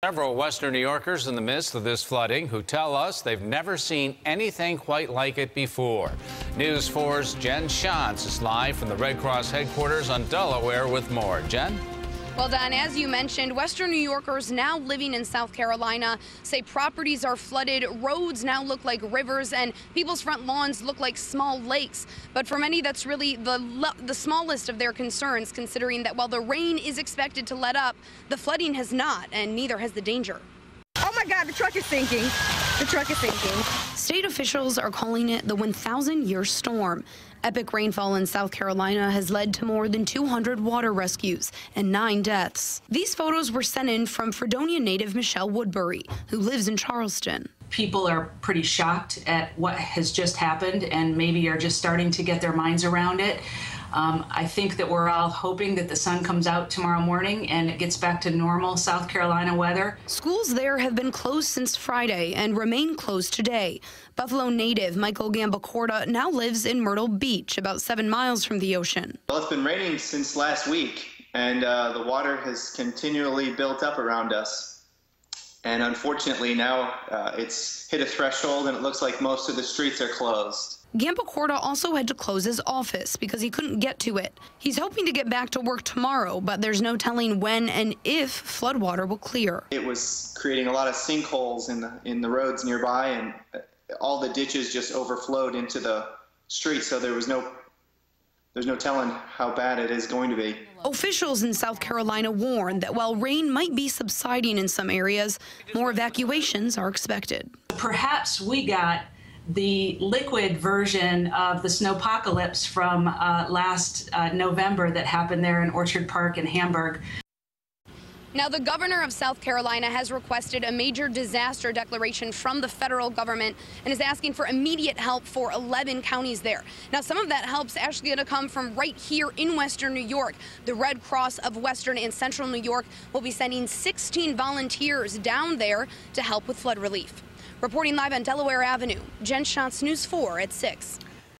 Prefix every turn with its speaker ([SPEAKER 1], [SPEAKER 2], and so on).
[SPEAKER 1] Several Western New Yorkers in the midst of this flooding who tell us they've never seen anything quite like it before. News 4's Jen Shantz is live from the Red Cross headquarters on Delaware with more. Jen?
[SPEAKER 2] Well, Don, as you mentioned, Western New Yorkers now living in South Carolina say properties are flooded, roads now look like rivers, and people's front lawns look like small lakes. But for many, that's really the smallest of their concerns, considering that while the rain is expected to let up, the flooding has not, and neither has the danger.
[SPEAKER 3] Oh my God, the truck is sinking. The truck is sinking.
[SPEAKER 2] State officials are calling it the 1,000-year storm. Epic rainfall in South Carolina has led to more than 200 water rescues and 9 deaths. These photos were sent in from Fredonia native Michelle Woodbury, who lives in Charleston.
[SPEAKER 4] People are pretty shocked at what has just happened and maybe are just starting to get their minds around it. I think that we're all hoping that the sun comes out tomorrow morning and it gets back to normal South Carolina weather.
[SPEAKER 2] Schools there have been closed since Friday and remain closed today. Buffalo native Michael Gambacorta now lives in Myrtle Beach, about 7 miles from the ocean.
[SPEAKER 5] Well, it's been raining since last week, and the water has continually built up around us. And unfortunately now it's hit a threshold and it looks like most of the streets are closed.
[SPEAKER 2] Gambacorta also had to close his office because he couldn't get to it. He's hoping to get back to work tomorrow, but there's no telling when and if floodwater will clear.
[SPEAKER 5] It was creating a lot of sinkholes in the roads nearby, and all the ditches just overflowed into the street, so there's no telling how bad it is going to be.
[SPEAKER 2] Officials in South Carolina warned that while rain might be subsiding in some areas, more evacuations are expected.
[SPEAKER 4] Perhaps we got the liquid version of the snowpocalypse from last November that happened there in Orchard Park in Hamburg.
[SPEAKER 2] Now, the governor of South Carolina has requested a major disaster declaration from the federal government and is asking for immediate help for 11 counties there. Now, some of that help's actually going to come from right here in Western New York. The Red Cross of Western and Central New York will be sending 16 volunteers down there to help with flood relief. Reporting live on Delaware Avenue, Jen Shantz, News 4 at 6.